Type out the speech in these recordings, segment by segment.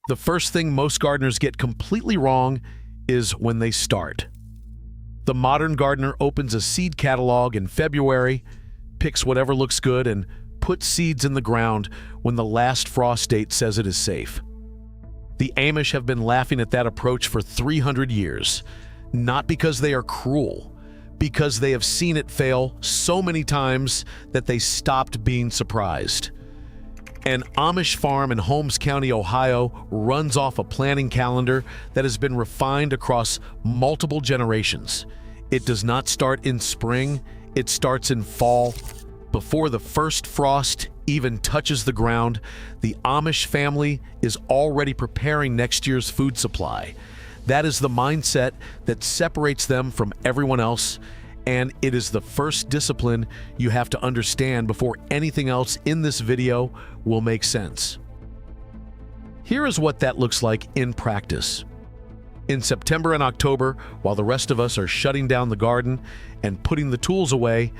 The first thing most gardeners get completely wrong is when they start. The modern gardener opens a seed catalog in February, picks whatever looks good, and puts seeds in the ground when the last frost date says it is safe. The Amish have been laughing at that approach for 300 years, not because they are cruel, because they have seen it fail so many times that they stopped being surprised. An Amish farm in Holmes County, Ohio, runs off a planting calendar that has been refined across multiple generations. It does not start in spring, it starts in fall. Before the first frost even touches the ground, the Amish family is already preparing next year's food supply. That is the mindset that separates them from everyone else, and it is the first discipline you have to understand before anything else in this video will make sense. Here is what that looks like in practice. In September and October, while the rest of us are shutting down the garden and putting the tools away,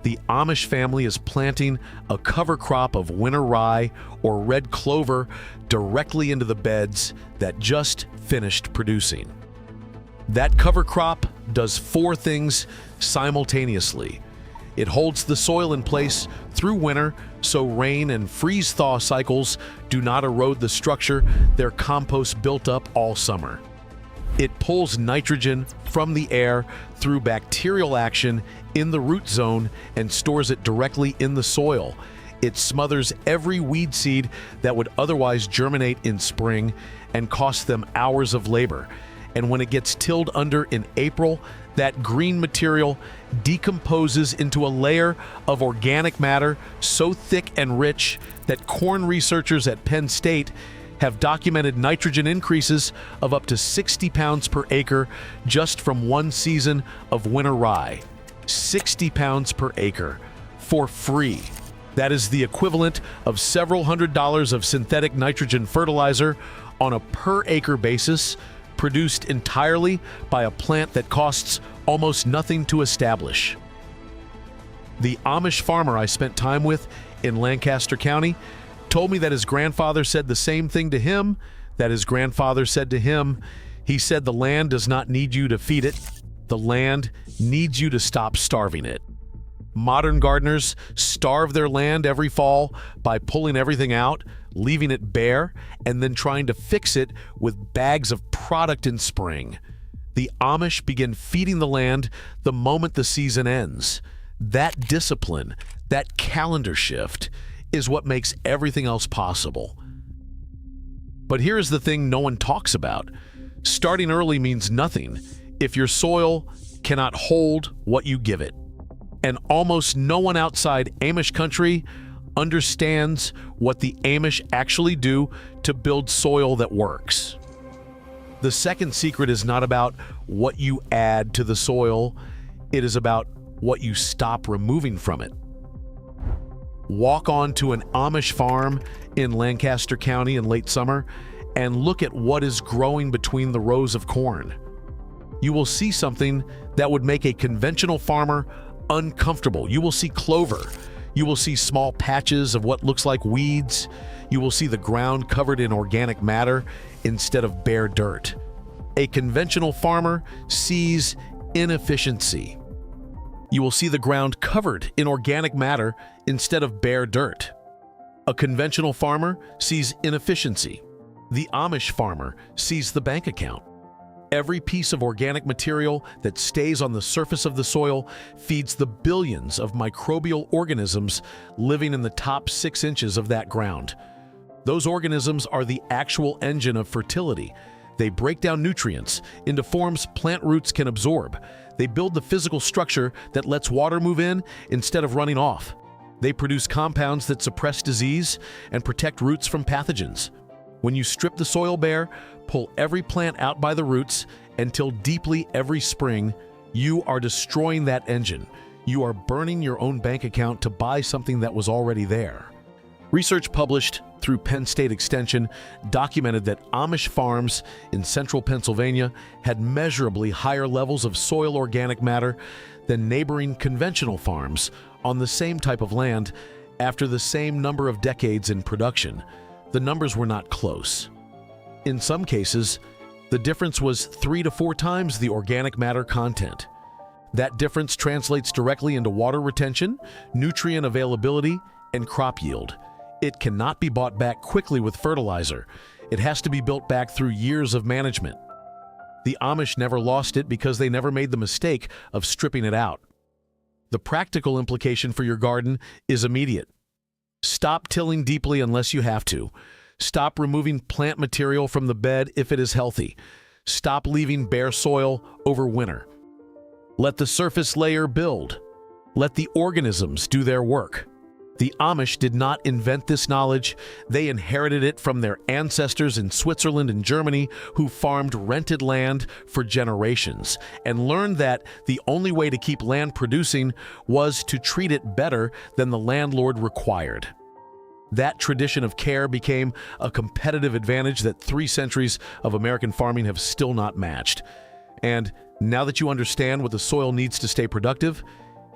the Amish family is planting a cover crop of winter rye or red clover directly into the beds that just finished producing. That cover crop does 4 things simultaneously. It holds the soil in place through winter so rain and freeze-thaw cycles do not erode the structure their compost built up all summer. It pulls nitrogen from the air through bacterial action in the root zone and stores it directly in the soil. It smothers every weed seed that would otherwise germinate in spring and cost them hours of labor. And when it gets tilled under in April, that green material decomposes into a layer of organic matter so thick and rich that corn researchers at Penn State have documented nitrogen increases of up to 60 pounds per acre just from one season of winter rye. 60 pounds per acre for free. That is the equivalent of several $100s of synthetic nitrogen fertilizer on a per acre basis, produced entirely by a plant that costs almost nothing to establish. The Amish farmer I spent time with in Lancaster County told me that his grandfather said the same thing to him that his grandfather said to him. He said the land does not need you to feed it. The land needs you to stop starving it. Modern gardeners starve their land every fall by pulling everything out, leaving it bare, and then trying to fix it with bags of product in spring. The Amish begin feeding the land the moment the season ends. That discipline, that calendar shift, is what makes everything else possible. But here's the thing no one talks about. Starting early means nothing if your soil cannot hold what you give it. And almost no one outside Amish country understands what the Amish actually do to build soil that works. The second secret is not about what you add to the soil, it is about what you stop removing from it. Walk onto an Amish farm in Lancaster County in late summer and look at what is growing between the rows of corn. You will see something that would make a conventional farmer uncomfortable. You will see clover. You will see small patches of what looks like weeds. You will see the ground covered in organic matter instead of bare dirt. A conventional farmer sees inefficiency. You will see the ground covered in organic matter instead of bare dirt. A conventional farmer sees inefficiency. The Amish farmer sees the bank account. Every piece of organic material that stays on the surface of the soil feeds the billions of microbial organisms living in the top 6 inches of that ground. Those organisms are the actual engine of fertility. They break down nutrients into forms plant roots can absorb. They build the physical structure that lets water move in instead of running off. They produce compounds that suppress disease and protect roots from pathogens. When you strip the soil bare, pull every plant out by the roots, and till deeply every spring, you are destroying that engine. You are burning your own bank account to buy something that was already there. Research published through Penn State Extension documented that Amish farms in central Pennsylvania had measurably higher levels of soil organic matter than neighboring conventional farms on the same type of land after the same number of decades in production. The numbers were not close. In some cases, the difference was 3 to 4 times the organic matter content. That difference translates directly into water retention, nutrient availability, and crop yield. It cannot be bought back quickly with fertilizer. It has to be built back through years of management. The Amish never lost it because they never made the mistake of stripping it out. The practical implication for your garden is immediate. Stop tilling deeply unless you have to. Stop removing plant material from the bed if it is healthy. Stop leaving bare soil over winter. Let the surface layer build. Let the organisms do their work. The Amish did not invent this knowledge. They inherited it from their ancestors in Switzerland and Germany who farmed rented land for generations and learned that the only way to keep land producing was to treat it better than the landlord required. That tradition of care became a competitive advantage that 3 centuries of American farming have still not matched. And now that you understand what the soil needs to stay productive,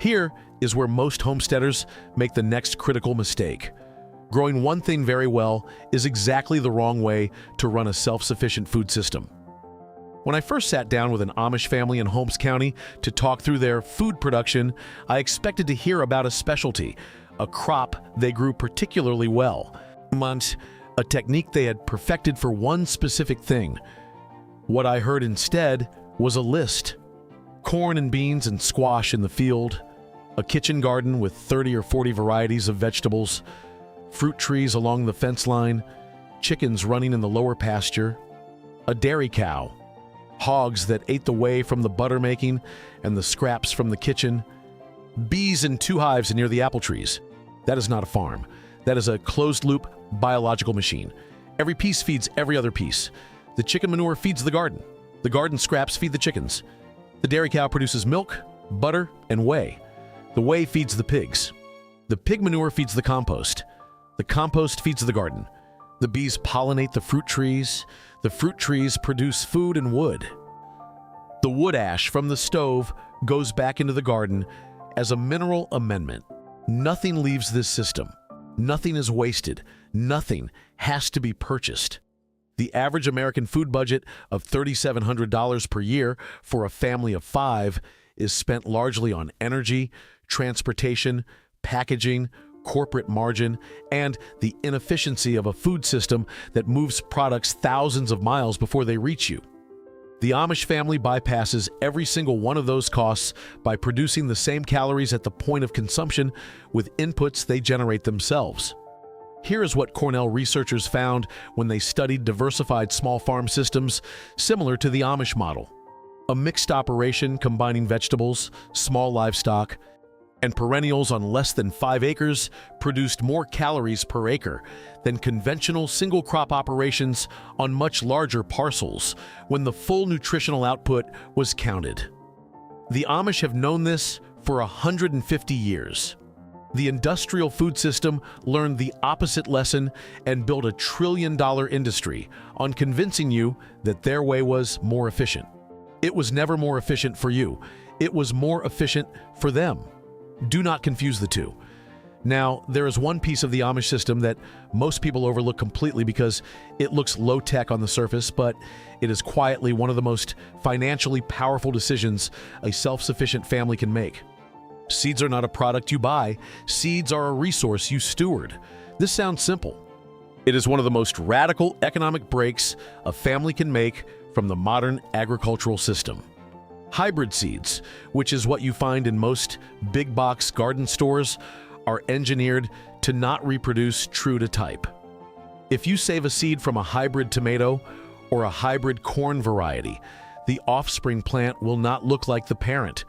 here is where most homesteaders make the next critical mistake. Growing one thing very well is exactly the wrong way to run a self-sufficient food system. When I first sat down with an Amish family in Holmes County to talk through their food production, I expected to hear about a specialty, a crop they grew particularly well, a technique they had perfected for one specific thing. What I heard instead was a list. Corn and beans and squash in the field, a kitchen garden with 30 or 40 varieties of vegetables, fruit trees along the fence line, chickens running in the lower pasture, a dairy cow, hogs that ate the whey from the butter making and the scraps from the kitchen, bees in 2 hives near the apple trees. That is not a farm. That is a closed-loop biological machine. Every piece feeds every other piece. The chicken manure feeds the garden. The garden scraps feed the chickens. The dairy cow produces milk, butter, and whey. The whey feeds the pigs. The pig manure feeds the compost. The compost feeds the garden. The bees pollinate the fruit trees. The fruit trees produce food and wood. The wood ash from the stove goes back into the garden as a mineral amendment. Nothing leaves this system. Nothing is wasted. Nothing has to be purchased. The average American food budget of $3,700 per year for a family of 5 is spent largely on energy, transportation, packaging, corporate margin, and the inefficiency of a food system that moves products thousands of miles before they reach you. The Amish family bypasses every single one of those costs by producing the same calories at the point of consumption with inputs they generate themselves. Here is what Cornell researchers found when they studied diversified small farm systems similar to the Amish model. A mixed operation combining vegetables, small livestock, and perennials on less than 5 acres produced more calories per acre than conventional single-crop operations on much larger parcels when the full nutritional output was counted. The Amish have known this for 150 years. The industrial food system learned the opposite lesson and built a trillion-dollar industry on convincing you that their way was more efficient. It was never more efficient for you. It was more efficient for them. Do not confuse the two. Now, there is one piece of the Amish system that most people overlook completely because it looks low-tech on the surface, but it is quietly one of the most financially powerful decisions a self-sufficient family can make. Seeds are not a product you buy. Seeds are a resource you steward. This sounds simple. It is one of the most radical economic breaks a family can make from the modern agricultural system. Hybrid seeds, which is what you find in most big box garden stores, are engineered to not reproduce true to type. If you save a seed from a hybrid tomato or a hybrid corn variety, the offspring plant will not look like the parent.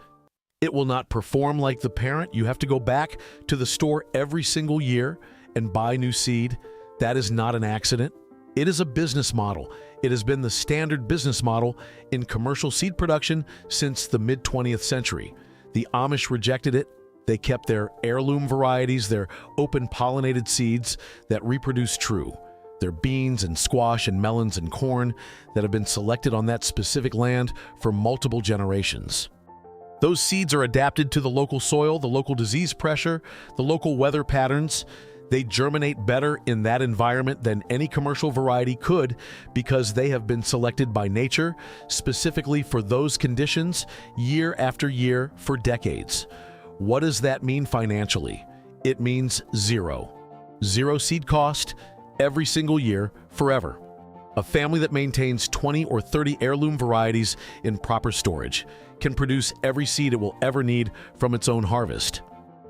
It will not perform like the parent. You have to go back to the store every single year and buy new seed. That is not an accident. It is a business model. It has been the standard business model in commercial seed production since the mid-20th century. The Amish rejected it. They kept their heirloom varieties, their open pollinated seeds that reproduce true. Their beans and squash and melons and corn that have been selected on that specific land for multiple generations. Those seeds are adapted to the local soil, the local disease pressure, the local weather patterns. They germinate better in that environment than any commercial variety could because they have been selected by nature specifically for those conditions year after year for decades. What does that mean financially? It means zero. Zero seed cost every single year, forever. A family that maintains 20 or 30 heirloom varieties in proper storage can produce every seed it will ever need from its own harvest.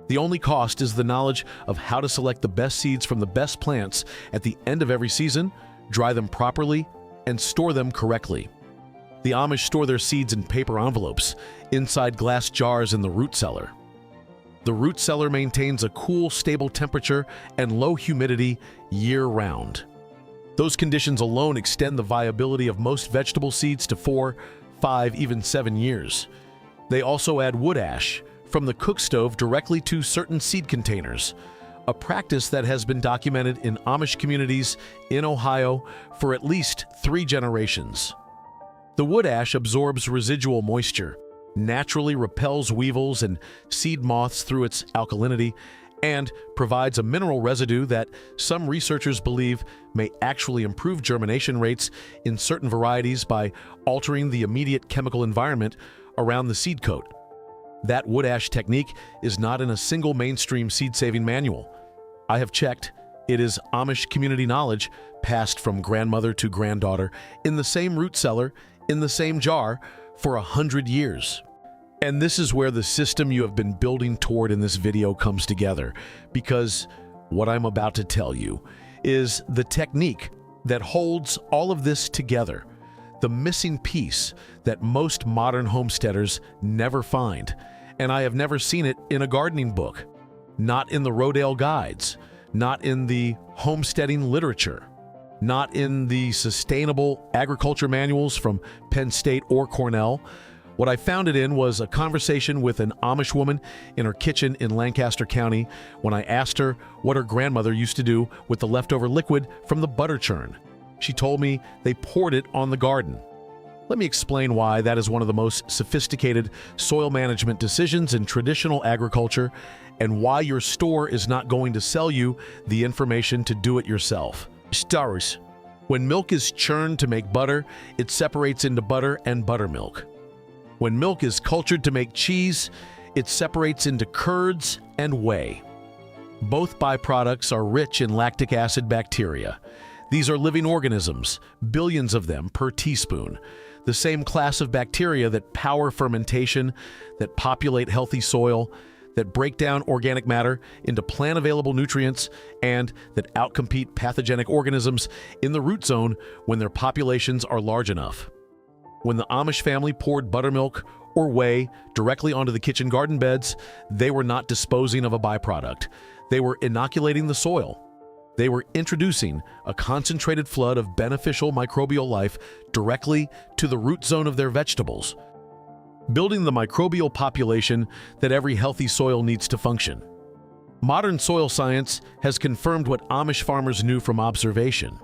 The only cost is the knowledge of how to select the best seeds from the best plants at the end of every season, dry them properly, and store them correctly. The Amish store their seeds in paper envelopes, inside glass jars in the root cellar. The root cellar maintains a cool, stable temperature and low humidity year-round. Those conditions alone extend the viability of most vegetable seeds to 4, 5, even 7 years. They also add wood ash from the cook stove directly to certain seed containers, a practice that has been documented in Amish communities in Ohio for at least 3 generations. The wood ash absorbs residual moisture, naturally repels weevils and seed moths through its alkalinity, and provides a mineral residue that some researchers believe may actually improve germination rates in certain varieties by altering the immediate chemical environment around the seed coat. That wood ash technique is not in a single mainstream seed-saving manual. I have checked. It is Amish community knowledge passed from grandmother to granddaughter in the same root cellar, in the same jar, for 100 years. And this is where the system you have been building toward in this video comes together, because what I'm about to tell you is the technique that holds all of this together, the missing piece that most modern homesteaders never find. And I have never seen it in a gardening book, not in the Rodale guides, not in the homesteading literature, not in the sustainable agriculture manuals from Penn State or Cornell. What I found it in was a conversation with an Amish woman in her kitchen in Lancaster County when I asked her what her grandmother used to do with the leftover liquid from the butter churn. She told me they poured it on the garden. Let me explain why that is one of the most sophisticated soil management decisions in traditional agriculture and why your store is not going to sell you the information to do it yourself. Stars. When milk is churned to make butter, it separates into butter and buttermilk. When milk is cultured to make cheese, it separates into curds and whey. Both byproducts are rich in lactic acid bacteria. These are living organisms, billions of them per teaspoon, the same class of bacteria that power fermentation, that populate healthy soil, that break down organic matter into plant-available nutrients, and that outcompete pathogenic organisms in the root zone when their populations are large enough. When the Amish family poured buttermilk or whey directly onto the kitchen garden beds, they were not disposing of a byproduct. They were inoculating the soil. They were introducing a concentrated flood of beneficial microbial life directly to the root zone of their vegetables, building the microbial population that every healthy soil needs to function. Modern soil science has confirmed what Amish farmers knew from observation.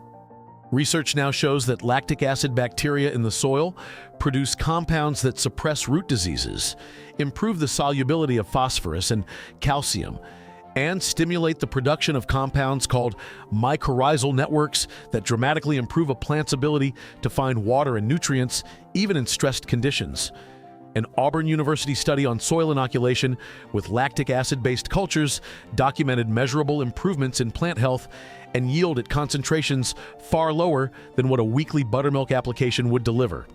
Research now shows that lactic acid bacteria in the soil produce compounds that suppress root diseases, improve the solubility of phosphorus and calcium, and stimulate the production of compounds called mycorrhizal networks that dramatically improve a plant's ability to find water and nutrients, even in stressed conditions. An Auburn University study on soil inoculation with lactic acid-based cultures documented measurable improvements in plant health and yield at concentrations far lower than what a weekly buttermilk application would deliver.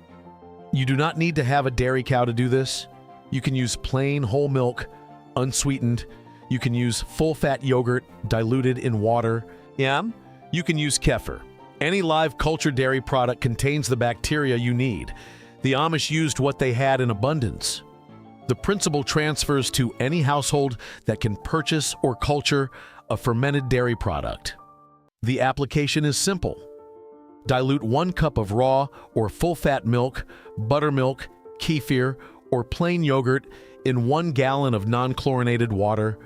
You do not need to have a dairy cow to do this. You can use plain whole milk, unsweetened. You can use full-fat yogurt diluted in water. Yeah. You can use kefir. Any live culture dairy product contains the bacteria you need. The Amish used what they had in abundance. The principle transfers to any household that can purchase or culture a fermented dairy product. The application is simple. Dilute 1 cup of raw or full-fat milk, buttermilk, kefir, or plain yogurt in 1 gallon of non-chlorinated water.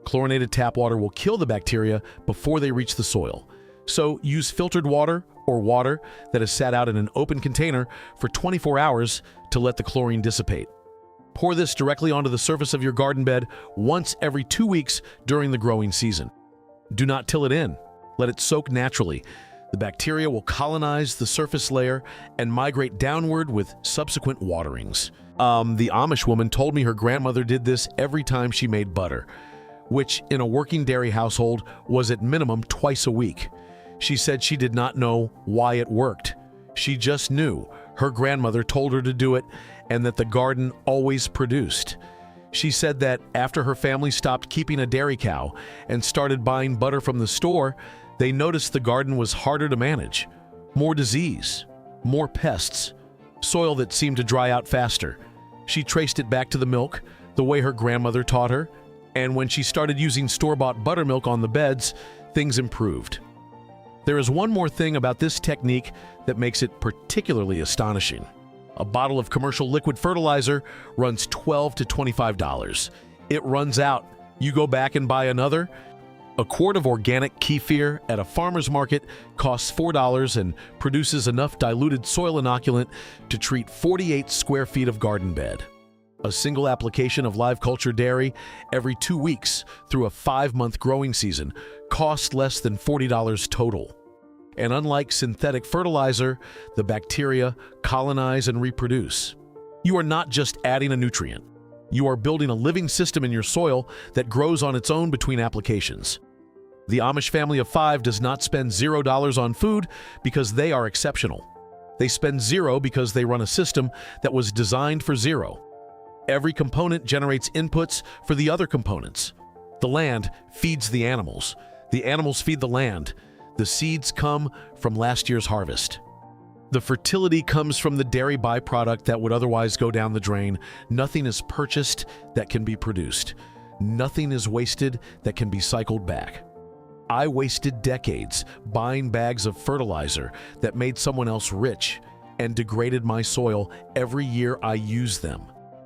Chlorinated tap water will kill the bacteria before they reach the soil. So use filtered water or water that is sat out in an open container for 24 hours to let the chlorine dissipate. Pour this directly onto the surface of your garden bed once every 2 weeks during the growing season. Do not till it in. Let it soak naturally. The bacteria will colonize the surface layer and migrate downward with subsequent waterings. The Amish woman told me her grandmother did this every time she made butter, which in a working dairy household was at minimum twice a week. She said she did not know why it worked. She just knew her grandmother told her to do it and that the garden always produced. She said that after her family stopped keeping a dairy cow and started buying butter from the store, they noticed the garden was harder to manage. More disease, more pests, soil that seemed to dry out faster. She traced it back to the milk, the way her grandmother taught her, and when she started using store-bought buttermilk on the beds, things improved. There is one more thing about this technique that makes it particularly astonishing. A bottle of commercial liquid fertilizer runs $12 to $25. It runs out. You go back and buy another. A quart of organic kefir at a farmer's market costs $4 and produces enough diluted soil inoculant to treat 48 square feet of garden bed. A single application of live culture dairy every 2 weeks through a 5-month growing season costs less than $40 total. And unlike synthetic fertilizer, the bacteria colonize and reproduce. You are not just adding a nutrient. You are building a living system in your soil that grows on its own between applications. The Amish family of 5 does not spend $0 on food because they are exceptional. They spend $0 because they run a system that was designed for $0. Every component generates inputs for the other components. The land feeds the animals. The animals feed the land. The seeds come from last year's harvest. The fertility comes from the dairy byproduct that would otherwise go down the drain. Nothing is purchased that can be produced. Nothing is wasted that can be cycled back. I wasted decades buying bags of fertilizer that made someone else rich and degraded my soil every year I used them.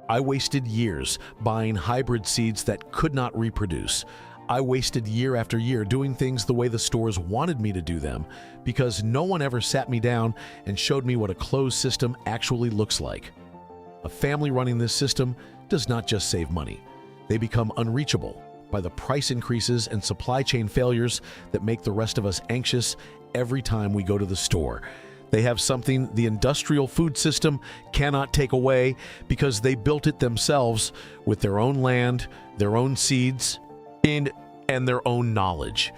I wasted years buying hybrid seeds that could not reproduce. I wasted year after year doing things the way the stores wanted me to do them because no one ever sat me down and showed me what a closed system actually looks like. A family running this system does not just save money. They become unreachable by the price increases and supply chain failures that make the rest of us anxious every time we go to the store. They have something the industrial food system cannot take away because they built it themselves with their own land, their own seeds, and their own knowledge.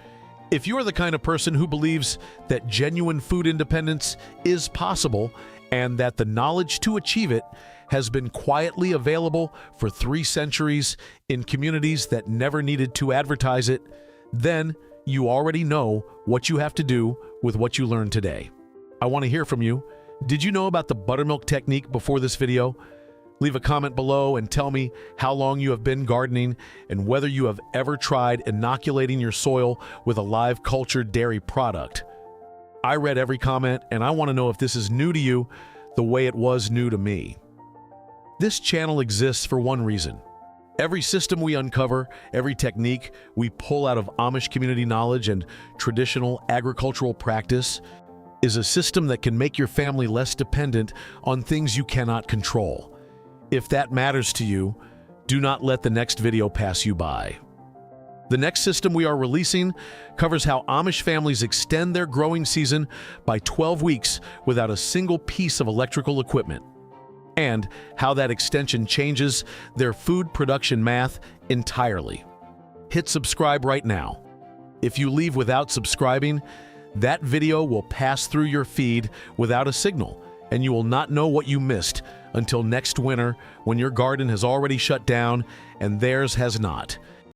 If you're the kind of person who believes that genuine food independence is possible and that the knowledge to achieve it has been quietly available for 3 centuries in communities that never needed to advertise it, then you already know what you have to do with what you learned today. I want to hear from you. Did you know about the buttermilk technique before this video? Leave a comment below and tell me how long you have been gardening and whether you have ever tried inoculating your soil with a live cultured dairy product. I read every comment and I want to know if this is new to you the way it was new to me. This channel exists for one reason. Every system we uncover, every technique we pull out of Amish community knowledge and traditional agricultural practice is a system that can make your family less dependent on things you cannot control. If that matters to you, do not let the next video pass you by. The next system we are releasing covers how Amish families extend their growing season by 12 weeks without a single piece of electrical equipment, and how that extension changes their food production math entirely. Hit subscribe right now. If you leave without subscribing, that video will pass through your feed without a signal, and you will not know what you missed until next winter when your garden has already shut down and theirs has not.